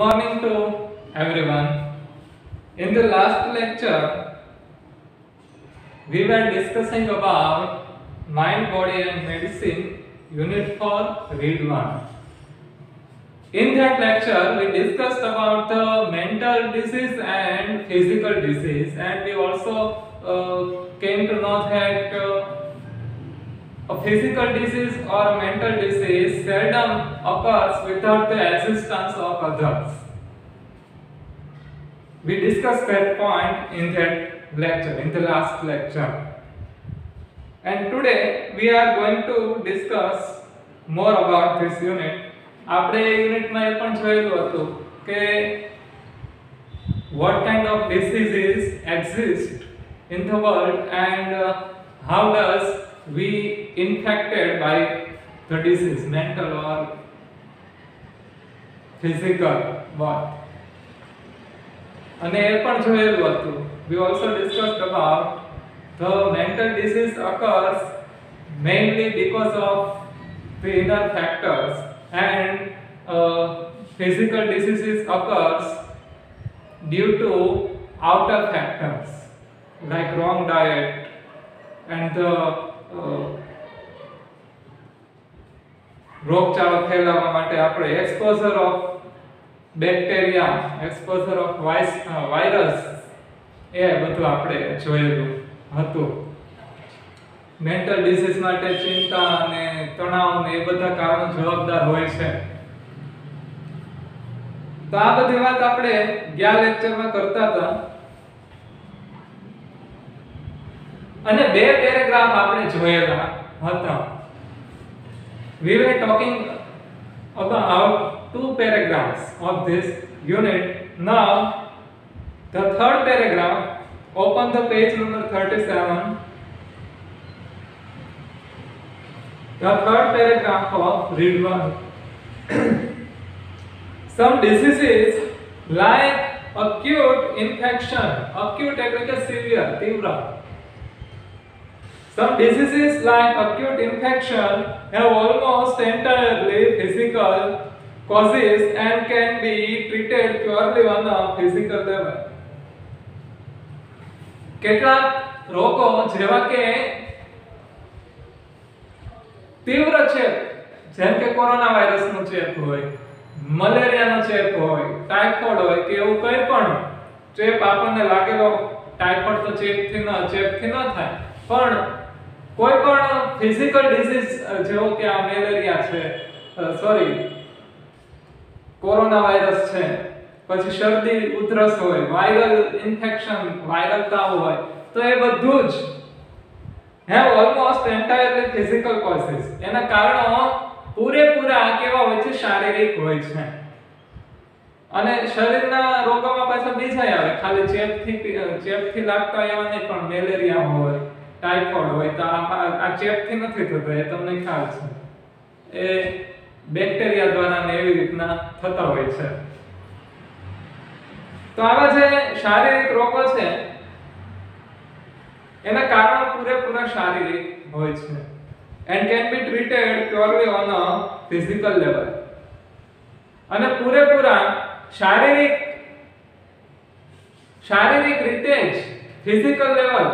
morning to everyone. In the last lecture, we were discussing about mind, body and medicine, unit 4, read 1. In that lecture, we discussed about the mental disease and physical disease, and we also came to know that a physical disease or a mental disease seldom occurs without the existence of others. We discussed that point in that lecture, in the last lecture. And today we are going to discuss more about this unit. આપણે યુનિટમાં એ પણ જોયેલું હતું કે what kind of diseases exist in the world and how does we infected by the disease, mental or physical what. અને એ પણ જોયેલું હતું. We also discussed about the mental disease occurs mainly because of the inner factors and physical diseases occurs due to outer factors like wrong diet and the રોગચાળો ફેલાવવા માટે આપણે exposure of bacteria, exposure of virus એ બધું આપણે જોયેલું હતું. Mental disease માટે ચિંતા અને તણાવ ને એ બધા કારણો જવાબદાર હોય છે. તો આ બધી વાત આપણે ગયા લેક્ચરમાં કરતા હતા અને બે પેરેગ્રાફ આપણે જોયેલા હતા. We were talking about two paragraphs of this unit. Now the third paragraph, open the page number 37. The third paragraph of read 1. Some diseases like acute infection, acute એટલે કે severe, તીવ્ર. Some diseases like acute infection have almost entirely physical causes and can be treated purely on a physical level. કેટલાક રોગો જેવા કે તીવ્ર ચેપ, જેમ કે કોરોના વાયરસનો ચેપ હોય, મલેરિયાનો ચેપ હોય, ટાઇફોઇડ હોય કે એવું કંઈ પણ ચેપ આપણને લાગેલો, ટાઇફોઇડ તો ચેપથી ન થાય, પણ કોઈ પણ ફિઝિકલ ડિસીઝ જેવો કે આ મેલેરિયા છે, કોરોના વાયરસ છે, પછી શરદી ઉધરસ હોય, વાયરલ ઇન્ફેક્શન, વાયરલ તાવ હોય, તો એ બધું જ have almost entirely physical causes. એના કારણો પૂરેપૂરા કેવા હોય છે? શારીરિક હોય છે. અને શરીરના રોગોમાં પાછા બીજા આવે, ખાલી ચેપથી લાગતા એવા નહીં, પણ મેલેરિયા હોય, ટાઇફોઇડ હોય, તો આ ચેપથી નથી થતો, એ તમને ખ્યાલ છે. એ બેક્ટેરિયા દ્વારા ને એવી રીતના થતા હોય છે. તો આવા જે શારીરિક રોગો છે એના કારણો પૂરેપૂરા શારીરિક હોય છે and can be treated purely on a physical level. અને પૂરેપૂરા શારીરિક રીતે જ ફિઝિકલ લેવલ,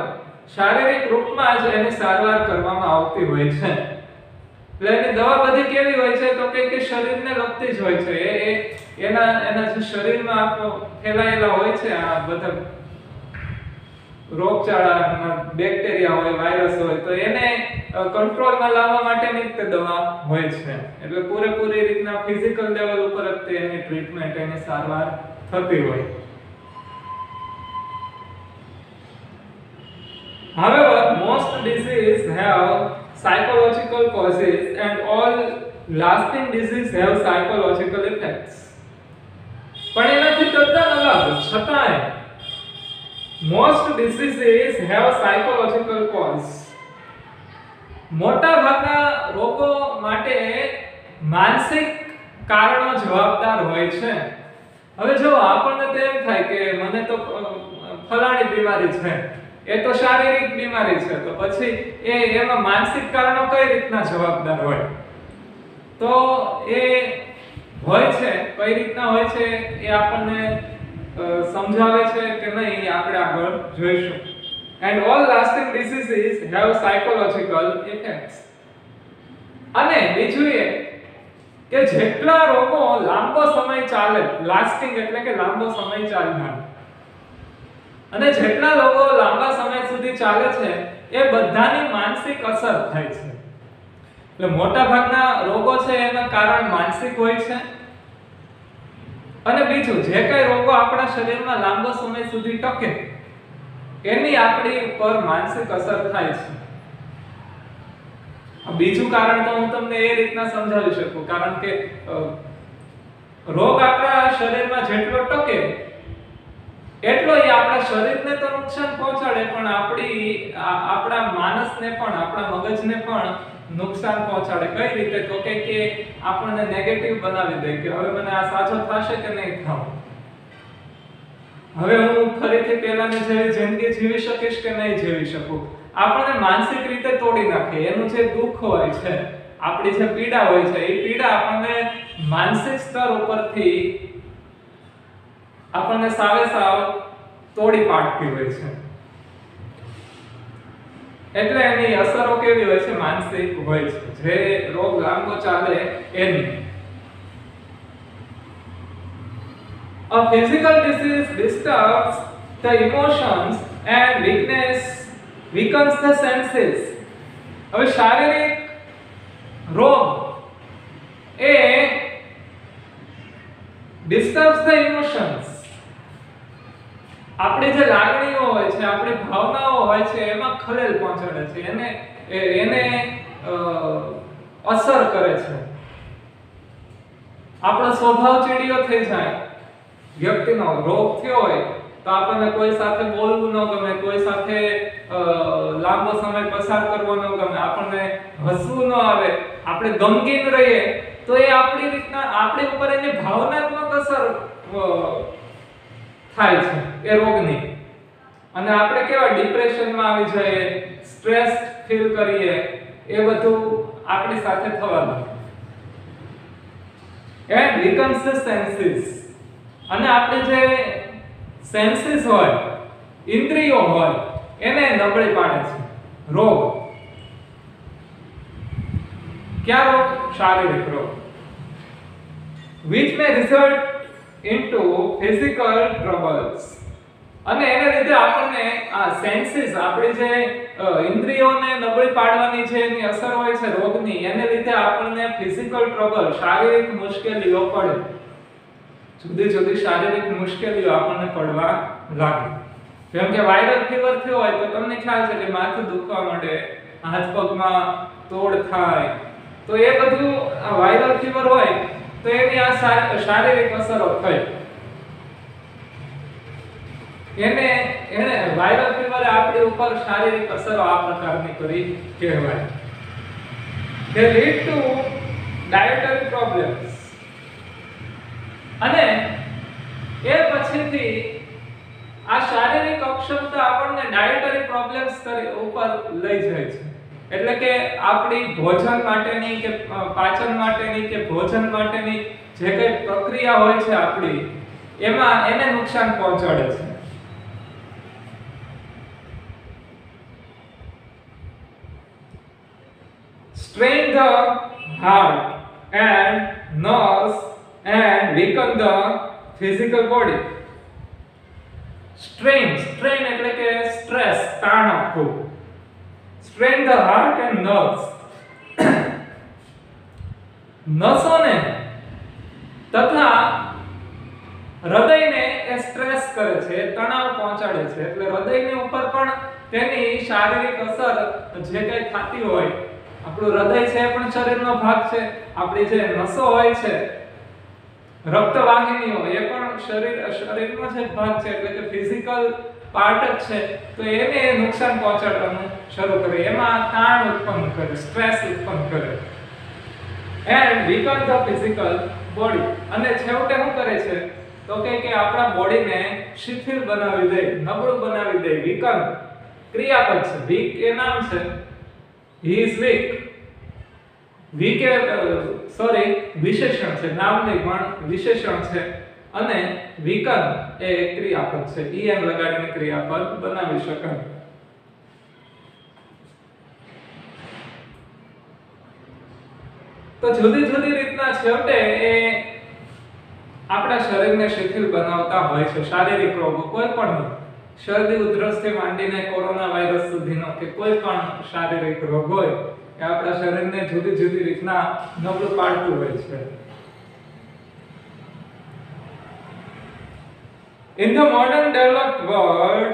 શારીરિક રૂપમાં જ એની સારવાર કરવામાં આવતી હોય છે. એટલે એની દવા બધી કેવી હોય છે? તો કે શરીરને લગતી જ હોય છે. એના જે શરીરમાં ફેલાયેલા હોય છે આ બધા રોગચાળા, બેક્ટેરિયા હોય, વાયરસ હોય, તો એને કંટ્રોલમાં લાવવા માટેની જ દવા હોય છે. એટલે પૂરેપૂરી રીતના ફિઝિકલ લેવલ ઉપર જ એની ટ્રીટમેન્ટ, એની સારવાર થતી હોય. However, most diseases have psychological causes and all lasting diseases have psychological effects. પણ એનાથી તદ્દન અલગ છતાંય most diseases have psychological cause. મોટા ભાગના રોગો માટે માનસિક કારણો જવાબદાર હોય છે. હવે જો આપણને તો એમ થાય કે મને તો ફલાણી બીમારી છે, એ તો શારીરિક બીમારી છે, તો પછી એમાં માનસિક કારણો કઈ રીતના જવાબદાર હોય? તો એ હોય છે, કઈ રીતના હોય છે એ આપણને સમજાવે છે કે નહીં એ આપણે આગળ જોઈશું. And all lasting diseases have psychological effects. અને બીજું એ કે જેટલા રોગો લાંબો સમય ચાલે, લાસ્ટિંગ એટલે કે લાંબો સમય ચાલનાર, અને જેટલા રોગો લાંબા સમય સુધી ચાલે છે એ બધાની માનસિક અસર થાય છે. એટલે મોટા ભાગના રોગો છે એનું કારણ માનસિક હોય છે. અને બીજું જે કઈ રોગો આપણા શરીરમાં લાંબો સમય સુધી ટકે એની આપણી ઉપર માનસિક અસર થાય છે. બીજું કારણ તો હું તમને એ રીતના સમજાવી શકું, કારણ કે રોગ આપણા શરીરમાં જેટલો ટકે એટલો એ આપણા શરીરને તો નુકસાન પહોંચાડે, પણ આપણા માનસને પણ, આપણા મગજને પણ નુકસાન પહોંચાડે. કઈ રીતે? તો કે આપણને નેગેટિવ બનાવી દે કે હવે મને આ સાચો થશે કે નહીં થાય, હવે હું ફરીથી પહેલાની જેવી જિંદગી જીવી શકીશ કે નહીં જીવી શકું. આપણને માનસિક રીતે તોડી નાખે. એનું જે દુઃખ હોય છે, આપણી જે પીડા હોય છે, એ પીડા આપણને માનસિક સ્તર ઉપરથી આપણને સાવ તોડી પાડતી હોય છે. એટલે એની અસરો કેવી હોય છે? માનસિક હોય છે. જે રોગ લાંબો ચાલે એની. A physical disease disturbs the emotions and weakens the senses. હવે શારીરિક રોગ એ disturbs the emotions. આપણી જે લાગણીઓ હોય છે, આપણી ભાવનાઓ હોય છે એમાં ખલેલ પહોંચાડે છે, એને અસર કરે છે. આપણો સ્વભાવ ચીડિયો થઈ જાય. વ્યક્તિનો રોગ થયો હોય તો આપણને કોઈ સાથે બોલવું ન ગમે, કોઈ સાથે લાંબો સમય પસાર કરવો ન ગમે, આપણને હસવું ન આવે, આપણે ગમગીન રહીએ તો એ આપણી રીતના આપણી ઉપર એની ભાવનાત્મક અસર થાય છે એ રોગની. અને આપણે કેવા ડિપ્રેશનમાં આવી જઈએ, સ્ટ્રેસ ફીલ કરીએ, એ બધું આપણી સાથે થવા લાગે. And weakens the senses. અને આપણે જે સેન્સીસ હોય, ઇન્દ્રિયો હોય, એને નબળી પાડે છે રોગ. ક્યાં રોગ? શારીરિક રોગ. which may result into physical troubles. અને એને લીધે આપણને આ સેન્સીસ, આપણી જે ઇન્દ્રિયોને નબળી પાડવાની છે એની અસર હોય છે રોગની, એને લીધે આપણને ફિઝિકલ ટ્રબલ, શારીરિક મુશ્કેલીઓ પડે. જુદી જુદી શારીરિક મુશ્કેલીઓ આપણને પડવા લાગે. જેમ કે વાયરલ ફીવર થયો હોય તો તમને ખ્યાલ છે કે માથું દુખવા માંડે, હાથ પગમાં તોડ થાય, તો એ બધું વાયરલ ફીવર હોય તો એની આ શારીરિક અસરો થઈ. એને વાયરલ ફીવરે આપણી ઉપર શારીરિક અસરો આ પ્રકારની કરી કહેવાય. They lead to dietary problems. અને એ પછીથી આ શારીરિક અક્ષમતા આપણને ડાયટરી પ્રોબ્લેમ્સ ઉપર લઈ જાય છે. એટલે કે આપણી ભોજન માટેની કે પાચન માટેની કે ભોજન માટેની જે કઈ પ્રક્રિયા હોય છે આપણી, એમાં એને નુકસાન પહોંચાડે છે. Strain the heart and nerves and weaken the physical body. Strain એટલે કે સ્ટ્રેસ, તાણ આપવું. Strain the heart and nerves. નસોને તથા હૃદયને એ સ્ટ્રેસ કરે છે, તણાવ પહોંચાડે છે. એટલે હૃદયની ઉપર પણ તેની શારીરિક અસર જે કઈ થતી હોય, આપણું હૃદય છે એ પણ શરીરનો ભાગ છે, આપણી જે નસો હોય છે, રક્તવાહિનીઓ, એ પણ શરીરનો જ ભાગ છે, એટલે કે ફિઝિકલ પાર્ટ જ છે. તો એને નુકસાન પહોંચાડવાનું શરૂ કરે, એમાં તાણ ઉત્પન્ન કરે, સ્ટ્રેસ ઉત્પન્ન કરે. And weaken the physical body. અને છેવટે શું કરે છે તો કે આપણા બોડીને શિથિલ બનાવી દે, નબળું બનાવી દે. weaken ક્રિયાપદ છે, weak એ નામ છે, he is weak. વિશેષણ છે, નામ નહીં પણ વિશેષણ છે, અને વિકર્મ એ ક્રિયાપદ છે. en લગાડીને ક્રિયાપદ બનાવી શકાય. તો જુદી જુદી રીતના છેવટે એ આપણા શરીરને શિથિલ બનાવતા હોય છે. શારીરિક રોગો કોઈ પણ શરદી ઉધરસથી માંડીને કોરોના વાયરસ સુધીનો કે કોઈ પણ શારીરિક રોગ હોય એ આપણા શરીરને જુદી જુદી રીતના નબળું પાડતું હોય છે. In the modern developed world,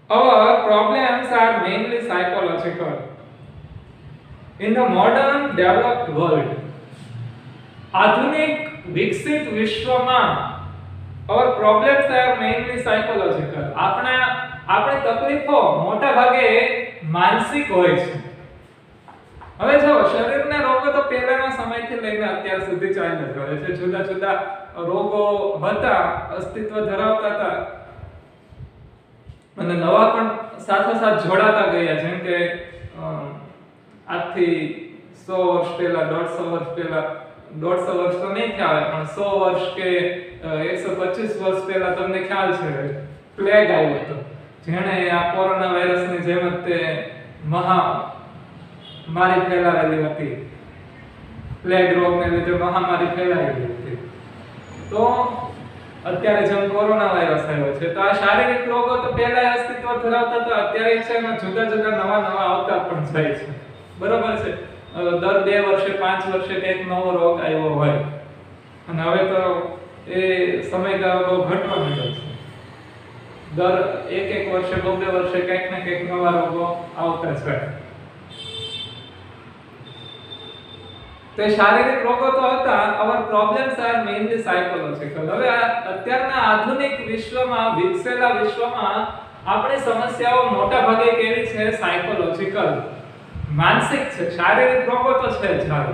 our problems are mainly psychological. In the modern developed world, આધુનિક વિકસિત વિશ્વમાં our problems are mainly psychological. આપણી તકલીફો મોટા ભાગે માનસિક હોય છે. હવે જો શરીરના રોગો તો પહેલાના સમયથી લઈને અત્યાર સુધી ચાલ્યા જ રહે છે. જુદા જુદા રોગો હતા, અસ્તિત્વ ધરાવતા હતા, અને નવા પણ સાથોસાથ જોડાતા ગયા. જેમ કે આજથી 100 વર્ષ પહેલા, 150 વર્ષ પહેલા, 150 વર્ષ તો નહીં ખ્યાલ પણ 100 વર્ષ કે 125 વર્ષ પહેલા તમને ખ્યાલ છે પ્લેગ આવ્યો હતો, જેણે આ કોરોના વાયરસની જેમ જ તે મહામારી ફેલાવેલી હતી. પ્લેગ રોગને લીધે મહામારી ફેલાયેલી હતી. તો અત્યારે જેમ કોરોના વાયરસ આવ્યો છે, તો આ શારીરિક રોગો તો પહેલા અસ્તિત્વ ધરાવતા હતા, અત્યારે છે એમાં જુદા જુદા નવા નવા આવતા પણ જાય છે. બરોબર છે. દર 2 વર્ષે 5 વર્ષે કંઈક નવો રોગ આવ્યો હોય, અને હવે તો એ સમયગાળો બહુ ઘટવા માંડ્યો છે. દર 1 વર્ષે 2 વર્ષે કંઈક ને કંઈક નવા રોગો આવતા છે. તો શારીરિક રોગો તો હતા. our problems are mainly psychological. હવે અત્યારના આધુનિક વિશ્વમાં, વિકસેલા વિશ્વમાં આપણી સમસ્યાઓ મોટા ભાગે કેવી છે? સાયકોલોજીકલ, માનસિક છે. શારીરિક રોગો તો છે જ હાલ,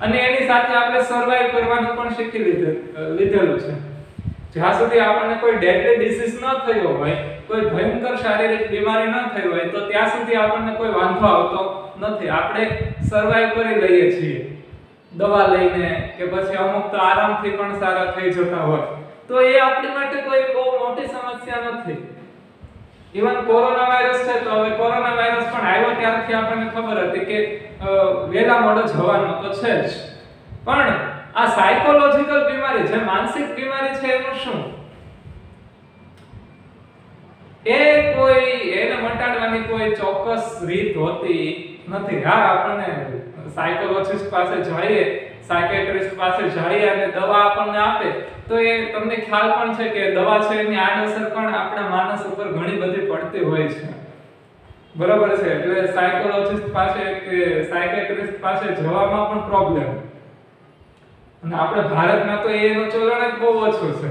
અને એની સાથે આપણે સર્વાઈવ કરવાનું પણ શીખી લીધેલું છે. જ્યાં સુધી આપણને કોઈ ડેડલી ડિસીઝ ન થયો હોય, કોઈ ભયંકર શારીરિક બીમારી ન થઈ હોય, તો ત્યાં સુધી આપણને કોઈ વાંધો આવતો નથી. આપણે સર્વાઈવ કરી લઈએ છીએ દવા લઈને, કે પછી અમુક તો આરામથી પણ સારા થઈ જતા હોય. તો એ આપણી માટે કોઈ બહુ મોટી સમસ્યા નથી. ઇવન કોરોના વાયરસ છે, તો હવે કોરોના વાયરસ પણ આવ્યો ત્યારથી આપણને ખબર હતી કે વેલા મોડો જવાનો તો છે જ. પણ આ સાયકોલોજીકલ બીમારી, જે માનસિક બીમારી છે, એનું શું? એને મટાડવાની કોઈ ચોક્કસ રીત હોતી નથી. હા, આપણને સાયકોલોજિસ્ટ પાસે જઈએ, સાયકેટ્રિસ્ટ પાસે જઈએ અને દવા આપણને આપે, તો એ તમને ખ્યાલ પણ છે કે દવા છે એની આડઅસર પણ આપણા માનસ ઉપર ઘણી બધી પડતી હોય છે. બરાબર છે. એટલે સાયકોલોજિસ્ટ પાસે કે સાયકેટ્રિસ્ટ પાસે જવામાં પણ પ્રોબ્લેમ. અને આપણે ભારતમાં તો એનું ચલણ જ બહુ ઓછું છે.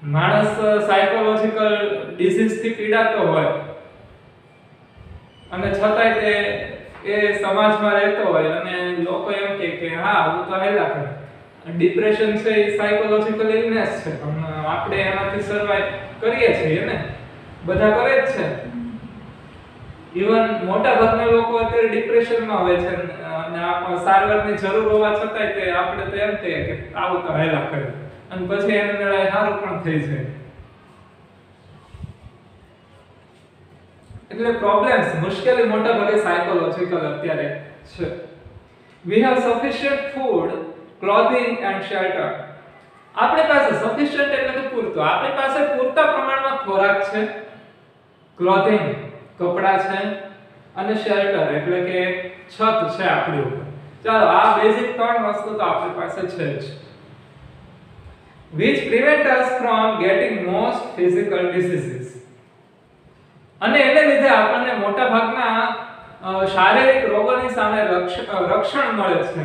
માણસ સાયકોલોજીકલ ડિસીઝ થી પીડાતો હોય અને છતાંય તે એ સમાજમાં રહેતો હોય, અને લોકો એમ કે હા, હું તો હેલા કરે. ડિપ્રેશન છે એ સાયકોલોજીકલ ઇલનેસ છે, પણ આપણે એનાથી સર્વાઈવ કરીએ છીએ ને, બધા કરે જ છે. ઇવન મોટા ભાગના લોકો અત્યારે ડિપ્રેશનમાં હોય છે, અને આપણે સારવારની જરૂર હોવા છતાંય તે આપણે તો એમ કહીએ કે આવું તો હેલા કરે, અને પછી એને મેળાએ સારું પણ થઈ જાય. એટલે પ્રોબ્લેમ્સ, મુશ્કેલી મોટા ભાગે સાયકોલોજીકલ અત્યારે છે. We have sufficient food, clothing and shelter. આપણી પાસે sufficient એટલે કે પૂરતું, આપણી પાસે પૂરતા પ્રમાણમાં ખોરાક છે, ક્લોથિંગ કપડા છે, અને શેલ્ટર એટલે કે છત છે આપણી ઉપર. ચાલો, આ બેઝિક 3 વસ્તુ તો આપણી પાસે છે જ, which prevent us from getting most physical diseases. અને એને લીધે આપણને મોટા ભાગના શારીરિક રોગોની સામે રક્ષણ મળે છે.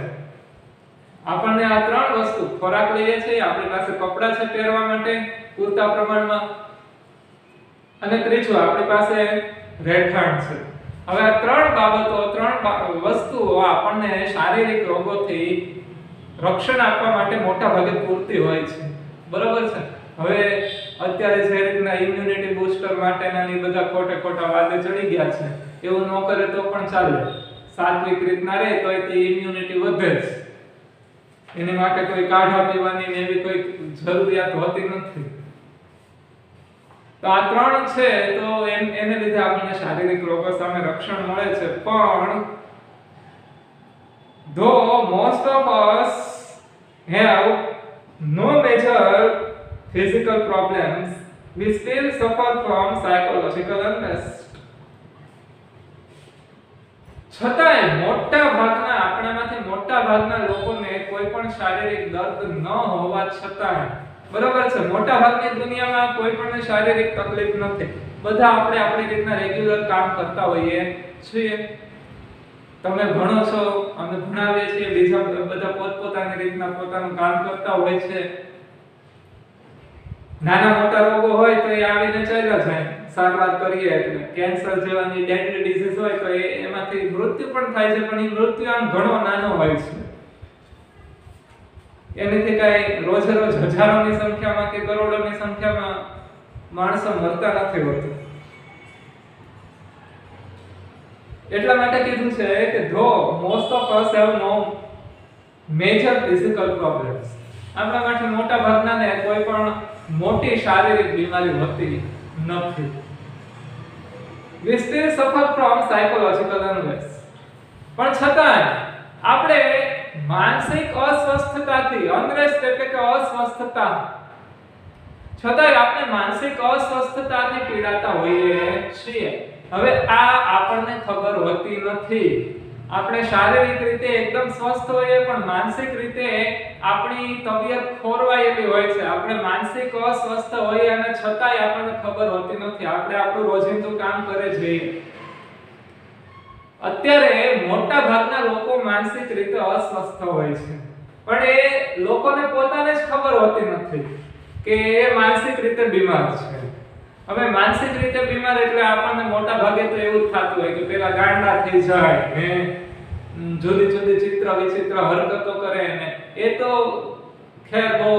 આપણને આ 3 વસ્તુ, ખોરાક લઈએ છીએ, આપણી પાસે કપડા છે પહેરવા માટે પૂરતા પ્રમાણમાં, અને ત્રીજું આપણી પાસે રહેઠાણ છે. હવે આ 3 બાબતો, 3 વસ્તુઓ આપણને શારીરિક રોગોથી રક્ષણ આપવા માટે મોટા ભાગે પૂરતી હોય છે. બરાબર છે. હવે અત્યારે જે રીતના ઇમ્યુનિટી બૂસ્ટર માટેના ની બધા ખોટા વાદે ચડી ગયા છે, એવું ન કરે તો પણ ચાલે. સાત્વિક રીતના રહે તો તે ઇમ્યુનિટી વધે છે. એની માટે કોઈ કાઢા પીવાની ને એવી કોઈ જરૂરિયાત હોતી નથી. તો આ ત્રણ છે તો એને લીધે આપણને શારીરિક રોગો સામે રક્ષણ મળે છે. પણ though most of us have no major physical problems, we still suffer from psychological unrest. છતાંય મોટા ભાગના આપણામાંથી મોટા ભાગના લોકોને કોઈ પણ શારીરિક દર્દ ન હોવા છતાં, બરાબર છે, મોટા ભાગની દુનિયામાં કોઈ પણ શારીરિક તકલીફ નથી. બધા આપણે આપણી રીતના રેગ્યુલર કામ કરતા હોઈએ છીએ. તમે ભણો છો, અમે ભણાવીએ છીએ, બીજા બધા પોતપોતાની રીતના પોતાનું કામ કરતા હોય છે. નાના મોટા રોગો હોય તો એ આવીને ચાલ્યા જાય, સારવાર કરીએ એટલે. કેન્સર જેવાની ડેડલી ડિઝીઝ હોય તો એમાંથી મૃત્યુ પણ થાય છે, પણ એ મૃત્યુ આમ ઘણો નાનો હોય છે. એનાથી કઈ રોજે રોજ હજારોની સંખ્યામાં કે કરોડોની સંખ્યામાં માણસો મરતા નથી હોતા. એટલા માટે કીધું છે કે though most of us have no major physical problems, આપણા માટે મોટા ભાગનાને કોઈ પણ મોટી શારીરિક બીમારી હોતી નથી. We still suffer from psychological unrest. પણ છતાં આપણે માનસિક અસ્વસ્થતાથી, અનરેસ્ટ એટલે કે અસ્વસ્થતા, છતાંય આપણે માનસિક અસ્વસ્થતાથી પીડાતા હોઈએ છીએ. હવે આ આપણને ખબર હોતી નથી. આપણે શારીરિક રીતે એકદમ સ્વસ્થ હોઈએ પણ માનસિક રીતે આપણી તબિયત ખોરવાયેલી હોય છે. આપણે માનસિક અસ્વસ્થ હોઈએ અને છતાંય આપણને ખબર હોતી નથી. આપણે આપણું રોજિંદું કામ કરે જઈએ. અત્યારે મોટા ભાગના લોકો માનસિક રીતે અસ્વસ્થ હોય છે, પણ એ લોકોને પોતાને જ ખબર હોતી નથી કે એ માનસિક રીતે બીમાર છે. હવે માનસિક રીતે બીમાર એટલે આપણને મોટા ભાગે તો એવું જ થતું હોય કે પેલા ગાંડા થઈ જાય ને જુદી જુદી ચિત્ર વિચિત્ર હરકતો કરે ને એ તો ખેર બહુ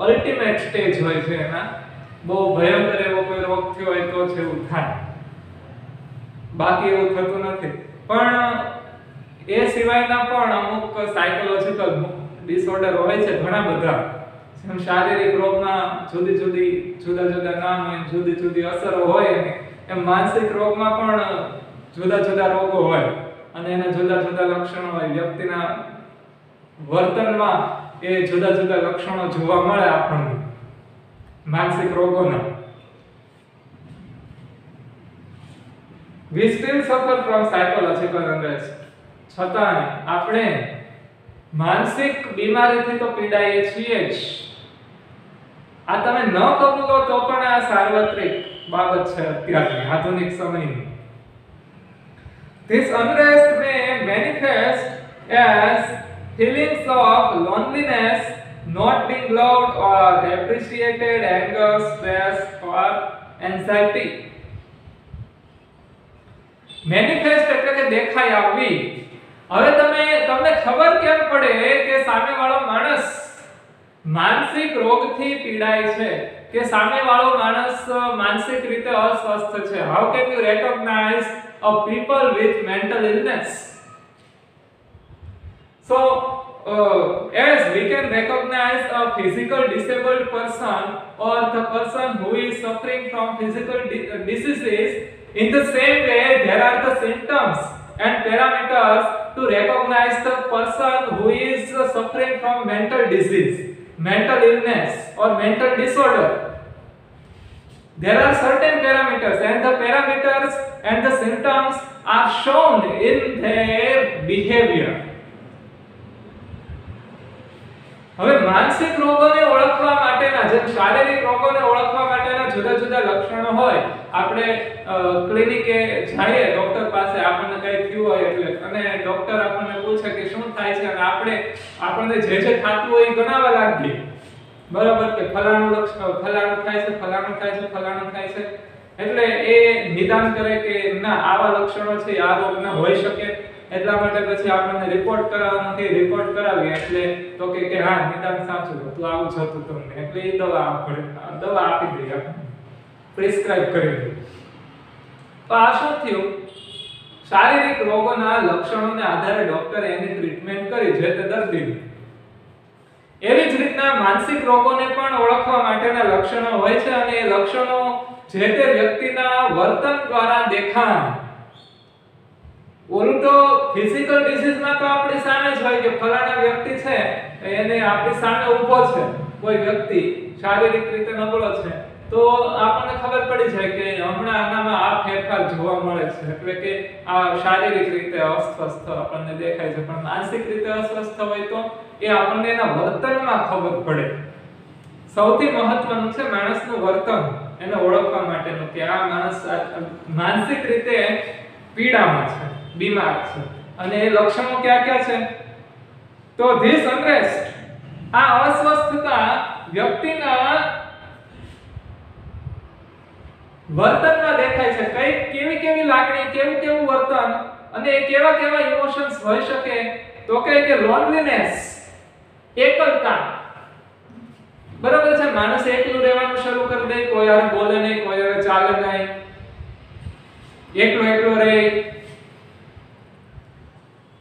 અલ્ટિમેટ સ્ટેજ હોય છે એના. બહુ ભયંકર એવો કોઈ રોગ થયો હોય તો જ એવું થાય, બાકી એવું થતું નથી. પણ એ સિવાયના પણ અમુક સાયકોલોજીકલ ડિસઓર્ડર હોય છે ઘણા બધા. જેમ શારીરિક રોગમાં જુદા જુદા નામ હોય, જુદી જુદી અસરો હોય, એમ માનસિક રોગમાં પણ જુદા જુદા રોગો હોય અને એના જુદા જુદા લક્ષણો હોય. વ્યક્તિના વર્તનમાં એ જુદા જુદા લક્ષણો જોવા મળે આપણને માનસિક રોગોના. We still suffer from psychological unrest. છતાં આપણે માનસિક બીમારીથી તો પીડાઈએ છીએ જ. આ તમે ન કબૂલો તો પણ આ સાર્વત્રિક બાબત છે અત્યારની આધુનિક સમયની. This unrest may manifest as feelings of loneliness, not being loved or appreciated, anger, stress or anxiety. Manifest એટલે કે દેખાઈ આવવી. હવે તમને ખબર કેમ પડે કે સામેવાળો માણસ માનસિક રોગથી પીડાય છે, કે સામેવાળો માણસ માનસિક રીતે અસ્વસ્થ છે? How can you recognize a people with mental illness? So as we can recognize a physical disabled person or the person who is suffering from physical diseases, in the same way there are the symptoms and parameters to recognize the person who is suffering from mental disease, mental illness or mental disorder. There are certain parameters and the parameters and the symptoms are shown in their behavior. હવે માનસિક રોગોને ઓળખવા માટેના, જેમ શારીરિક રોગોને ઓળખવા માટેના જુદા જુદા લક્ષણો હોય. આપણે ક્લિનિકે જઈએ ડોક્ટર પાસે, આપણને કંઈ થયું હોય એટલે, અને ડોક્ટર આપણને પૂછે કે શું થાય છે, અને આપણને જે થતું હોય એ ગણાવવા લાગીએ, બરાબર, કે ફલાણું લક્ષણ, ફલાણું થાય છે, ફલાણું થાય છે, ફલાણું થાય છે. એટલે એ નિદાન કરે કે ના આવા લક્ષણો છે, આ રોગના હોઈ શકે. એટલા માટે પછી આપણને રિપોર્ટ કરાવવાનો કે રિપોર્ટ કરાવીએ એટલે તો કે હા નિદાન સાચું હતું, આવું જ હતું તમને, એટલે એ દવા આપી દઈએ, આપણને પ્રિસ્ક્રાઇબ કરી દઈએ. તો આ શું થયું? શારીરિક રોગોના લક્ષણોને આધારે ડોક્ટરે એની ટ્રીટમેન્ટ કરી જે તે દર્દીની. એવી જ રીતના માનસિક રોગોને પણ ઓળખવા માટેના લક્ષણો હોય છે અને એ લક્ષણો જે તે વ્યક્તિના વર્તન દ્વારા દેખાય. ઓલું તો ફિઝિકલ ડિસીઝમાં તો આપણી સામે જ હોય કે ફલાણા વ્યક્તિ છે એને આપણી સામે ઊભો છે કોઈ વ્યક્તિ શારીરિક રીતે નબળો છે તો આપણને ખબર પડી જાય કે હમણાં આનામાં આ ફેરફાર જોવા મળે છે એટલે કે આ શારીરિક રીતે અસ્વસ્થ આપણને દેખાય છે પણ માનસિક રીતે અસ્વસ્થ હોય તો એ આપણને એના વર્તનમાં ખબર પડે. સૌથી મહત્વનું છે માણસનું વર્તન એને ઓળખવા માટેનું કે આ માણસ માનસિક રીતે પીડામાં છે, બીમાર છે. અને એ લક્ષણો કયા કયા છે તો ધીસ અનરેસ્ટ, આ અસ્વસ્થતા વ્યક્તિના વર્તનમાં દેખાય છે. કેવી કેવી લાગણી, કેવું વર્તન અને કેવા ઇમોશન્સ હોઈ શકે તો કે લોનલીનેસ, એકલતા. બરાબર છે, માણસ એકલું રહેવાનું શરૂ કરી દે, કોઈ હારે બોલે નહીં, કોઈ હારે ચાલે નહીં, એકલો રહે.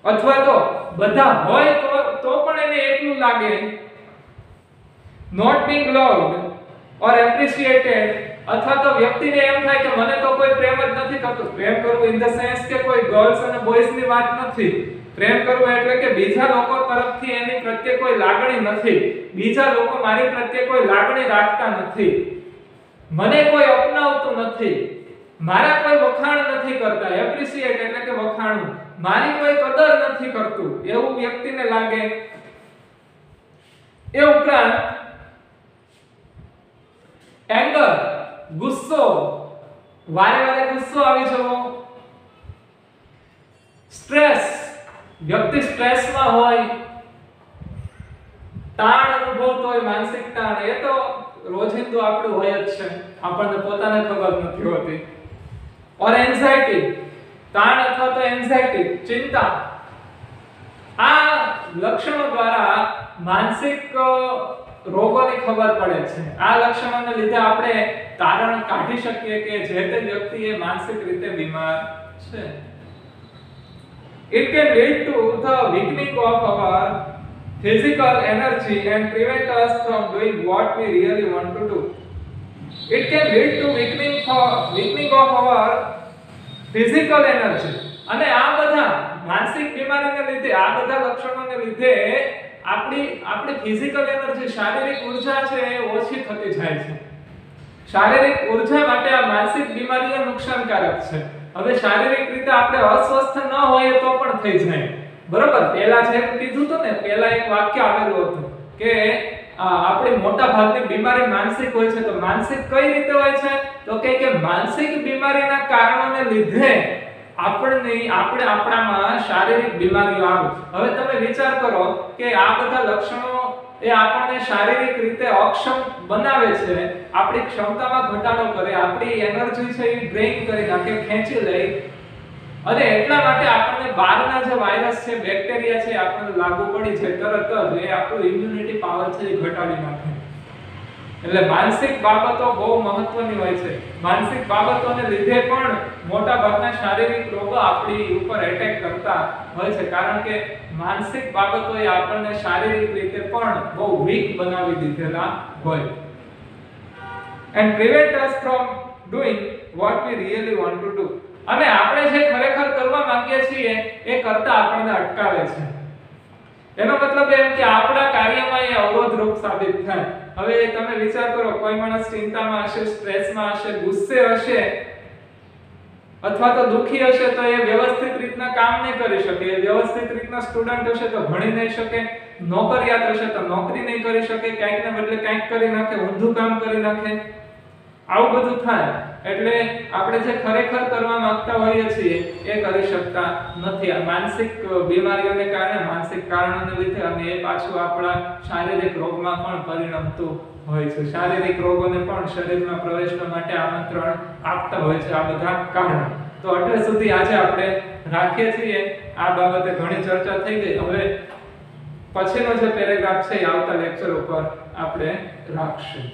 અથવા તો બધા હોય તો પણ એને એકલું લાગે. Not being loved or appreciated, અથવા તો વ્યક્તિને એમ થાય કે મને તો કોઈ પ્રેમ જ નથી કરતું. પ્રેમ કરવું ઇન ધ સેન્સ કે કોઈ ગર્લ્સ અને બોયઝ ની વાત નથી. પ્રેમ કરવું એટલે કે બીજા લોકો તરફથી એની પ્રત્યે કોઈ લાગણી નથી, બીજા લોકો મારી પ્રત્યે કોઈ લાગણી રાખતા નથી, મને કોઈ અપનાવતું નથી, મારા કોઈ વખાણ નથી કરતા. એપ્રિશિએટ એટલે કે વખાણવું, મારી કોઈ કદર નથી કરતું એવું વ્યક્તિને લાગે. એ ઉપરાંત એંગર, ગુસ્સો, વારે ગુસ્સો આવી જવો. સ્ટ્રેસ, વ્યક્તિ સ્ટ્રેસમાં હોય, તાણ અનુભવતો હોય, માનસિક તાણ. એ તો રોજિંદુ આપણું હોય જ છે, આપણને પોતાને ખબર નથી હોતી. ઓર એન્ઝાયટી, તાણ અથવા તો એન્ઝાયટી, ચિંતા. આ લક્ષણો દ્વારા માનસિક રોગોની ખબર પડે છે. આ લક્ષણોને લીધે આપણે તારણ કાઢી શકીએ કે જે તે વ્યક્તિ એ માનસિક રીતે બીમાર છે. It can lead to the weakening of our physical energy and prevent us from doing what we really want to do. It can lead to weakening of our physical energy. અને આ બધા માનસિક બીમારીને લીધે, આ બધા લક્ષણોને લીધે આપણી ફિઝિકલ એનર્જી, શારીરિક ઉર્જા છે એ ઓછી થતી જાય છે. શારીરિક ઉર્જા માટે આ માનસિક બીમારીઓ નુકસાનકારક છે. હવે શારીરિક રીતે આપણે અસ્વસ્થ ન હોઈએ તો પણ થઈ જાય. બરોબર, પહેલા જે કીધું હતું ને, પહેલા એક વાક્ય આવેલું હતું કે આપણી મોટા ભાગની બીમારી માનસિક હોય છે. તો માનસિક કઈ રીતે હોય છે તો કે માનસિક બીમારીના કારણોને લીધે આપણે આપણામાં શારીરિક બીમારીઓ આવે. હવે તમે વિચાર કરો કે આ બધા લક્ષણો એ આપણને શારીરિક રીતે અક્ષમ બનાવે છે, આપણી ક્ષમતામાં ઘટાડો કરે, આપણી એનર્જી છે એ ડ્રેઇન કરી નાખે, ખેંચી લે. અને એટલા માટે આપણને બહારના જે વાયરસ છે, બેક્ટેરિયા છે, આપણને લાગુ પડી છે તરત જ એ આપણું ઇમ્યુનિટી પાવર છે એ ઘટાડી નાખે. એટલે માનસિક બાબતો બહુ મહત્વની હોય છે. માનસિક બાબતોને લીધે પણ મોટા ભાગના શારીરિક રોગો આપણી ઉપર એટેક કરતા હોય છે, કારણ કે માનસિક બાબતો એ આપણને શારીરિક રીતે પણ બહુ વીક બનાવી દીધેલા હોય. and prevent us from doing what we really want to do. અને આપણે જે ખરેખર કરવા માંગીએ છીએ એ કરતા આપણને અટકાવે છે. એનો મતલબ એમ કે આપણા કાર્યમાં એ અવરોધરૂપ સાબિત થાય. હવે તમે વિચાર કરો, કોઈ માણસ ચિંતામાં હશે, સ્ટ્રેસમાં હશે, ગુસ્સે હશે અથવા તો દુખી હશે તો એ વ્યવસ્થિત રીતના કામ નહીં કરી શકે. એ વ્યવસ્થિત રીતના સ્ટુડન્ટ હશે તો ભણી નહીં શકે, નોકરિયાત હશે તો નોકરી નહીં કરી શકે, કંઈકને બદલે કંઈક કરી નાખે, ઊંધું કામ કરી નાખે. આવું બધું થાય. એટલે આપણે જે ખરેખર કરવા માંગતા હોઈએ છીએ એ કરી શકતા નથી. આ માનસિક બીમારીઓને કારણે, માનસિક કારણોને લીધે, અને એ પાછું આપણા શારીરિક રોગમાં પણ પરિણમતું હોય છે. શારીરિક રોગોને પણ શરીરમાં પ્રવેશવા માટે આમંત્રણ આપતા હોય છે આ બધા કારણો. તો એટલે સુધી આજે આપણે રાખીએ છીએ. આ બાબતે ઘણી ચર્ચા થઈ ગઈ. હવે પછીનો જે પેરેગ્રાફ છે એ આવતા લેક્ચર ઉપર આપણે રાખશું.